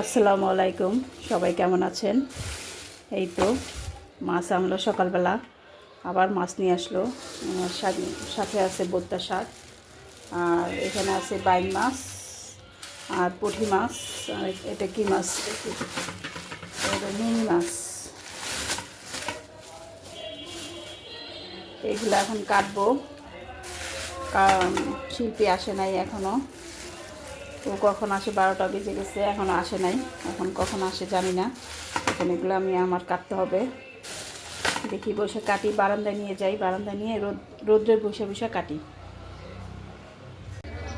আসসালামু আলাইকুম, সবাই কেমন আছেন? এই তো মাছ আনলো সকালবেলা, আবার মাছ নিয়ে আসলো। আমার সাথে আছে বোদ্দা শাক, আর এখানে আছে বাইম মাছ আর পুঁটি মাছ। আর এটা কি মাছ দেখি, এটা মিনি মাছ। এগুলো এখন কাটবো, কারণ শিল্পী আসে নাই এখনও। ও কখন আসে, 12টা বেজে গেছে, এখনও আসে নাই। এখন কখন আসে জানি না। এখন এগুলো আমার কাটতে হবে। দেখি বসে কাটি, বারান্দায় নিয়ে যাই, বারান্দায় নিয়ে রোদ্রে বসে বসে কাটি।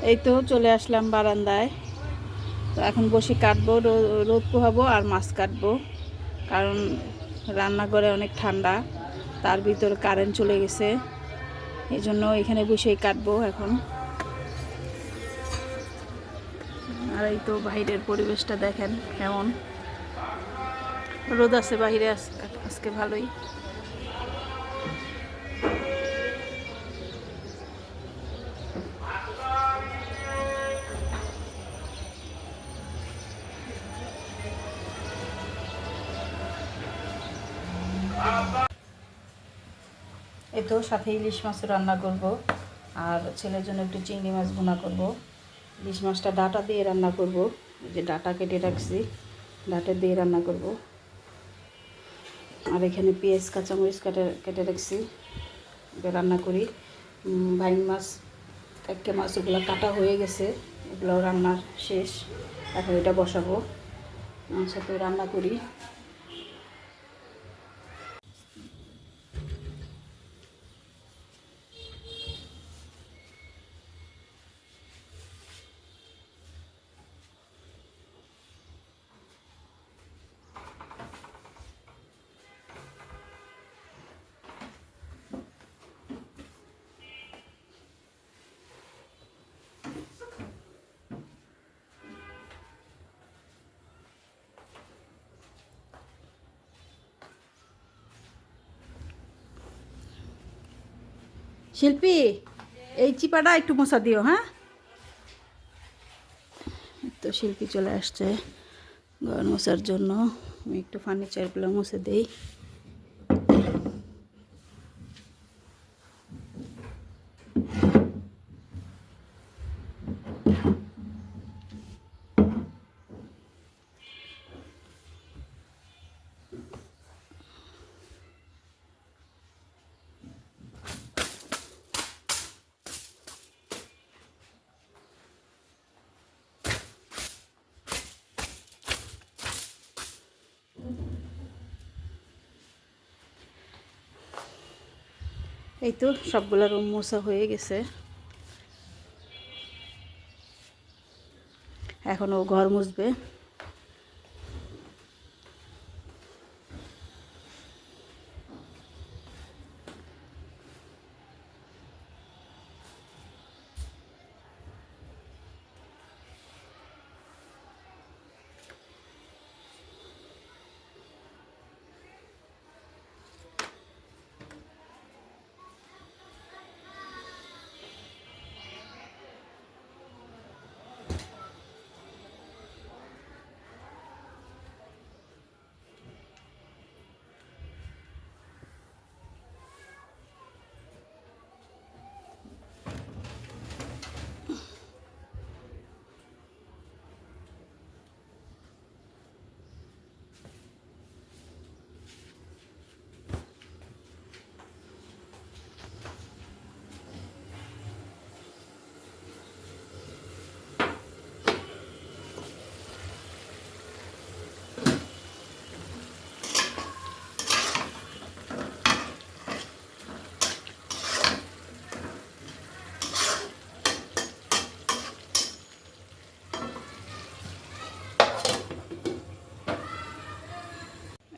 এই তো চলে আসলাম বারান্দায়। তো এখন বসে কাটবো, রোদ পোহাবো আর মাছ কাটবো। কারণ রান্নাঘরে অনেক ঠান্ডা, তার ভিতরে কারেন্ট চলে গেছে, এই জন্য এখানে বসেই কাটবো এখন। আর এই তো বাইরের পরিবেশটা দেখেন কেমন, রোদ আছে বাইরে আজকে ভালোই। এই তো সাথে ইলিশ মাছ রান্না করব, আর ছেলের জন্য একটু চিংড়ি মাছ ভুনা করব। ইলিশ মাছটা ডাঁটা দিয়ে রান্না করব, যে ডাঁটা কেটে রাখছি, ডাঁটা দিয়ে রান্না করব। আর এখানে পেঁয়াজ কাঁচামরিচ কেটে রাখছি, রান্না করি। ভাইং মাছ, একটা মাছ, ওগুলো কাটা হয়ে গেছে, এগুলো রান্নার শেষ। এখন এটা বসাবো, সাথে রান্না করি। শিল্পী, এই চিপাটা একটু মোছা দিও, হ্যাঁ? তো শিল্পী চলে আসছে ঘর মোছার জন্য। আমি একটু ফার্নিচারগুলো মুছে দিই। এই তো সবগুলো রুম মোছা হয়ে গেছে, এখন ও ঘর মুছবে।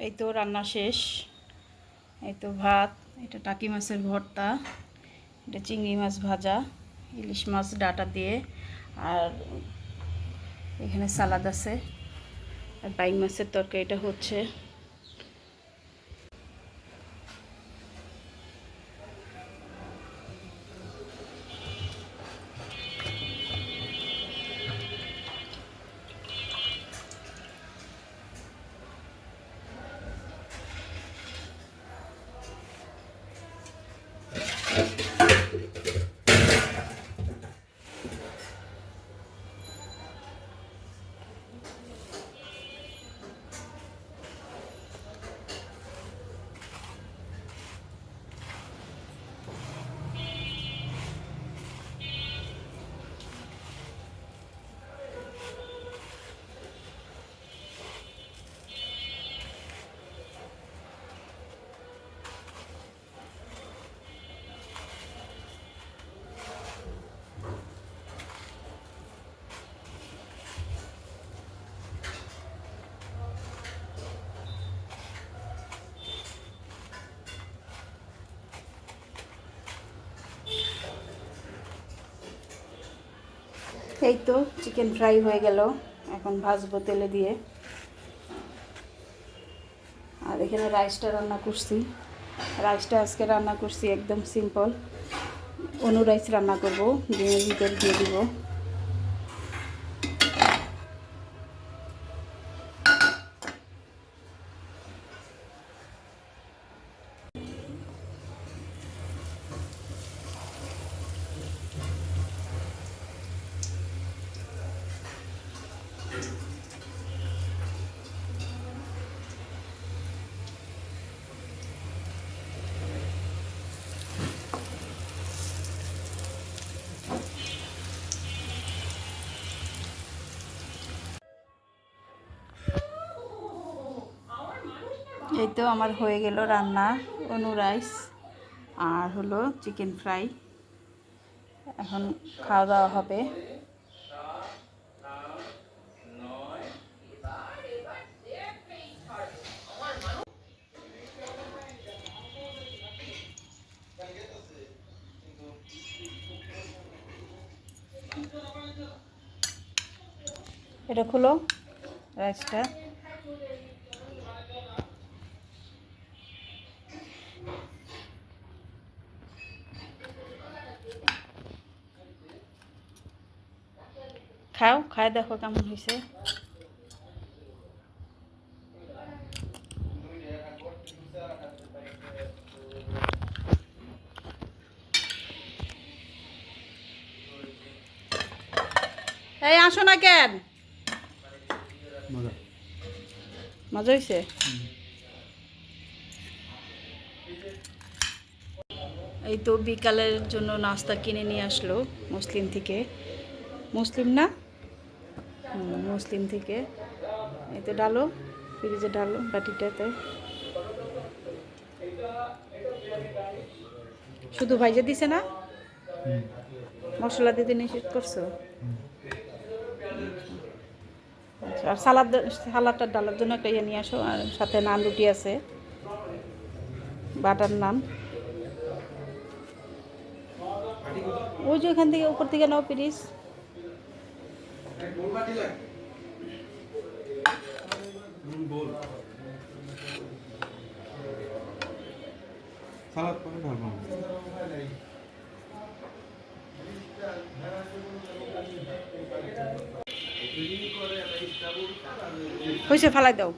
এই তো রান্না শেষ। এই তো ভাত, এটা টাকি মাছের ভর্তা, এটা চিংড়ি মাছ ভাজা, ইলিশ মাছ ডাঁটা দিয়ে, আর এখানে সালাদ আছে, আর বাইং মাছের তরকারিটা হচ্ছে। এই তো চিকেন ফ্রাই হয়ে গেল, এখন ভাজবো তেলে দিয়ে। আর এখানে রাইসটা রান্না করছি। রাইসটা আজকে রান্না করছি একদম সিম্পল, অনু রাইস রান্না করব, ডিমের ভিতর দিয়ে দিব। এই তো আমার হয়ে গেল রান্না, অনু রাইস আর হলো চিকেন ফ্রাই। এখন খাওয়া দাওয়া হবে। এটা খুলো রাইসটা। খাও, খায় দেখো কেমন হয়েছে। এই আসো না কেন, মজা হয়েছে। এই তো বিকালের জন্য নাস্তা কিনে নিয়ে আসলো মুসলিম থেকে। মুসলিম না, মুসলিম থেকে। এই তো ডালো, ফ্রিজে ডালো বাটিটাতে। শুধু ভাইজা দিছে না, মশলা দিতে নিষেধ করছো? আচ্ছা, আর সালাদটা ডালার জন্য একটা ইয়ে নিয়ে আসো, আর সাথে নান রুটি আছে, বাটার নান। ওই যে ওখান থেকে উপর থেকে নাও প্লিজ। হয়েছে, ফালাই দাও।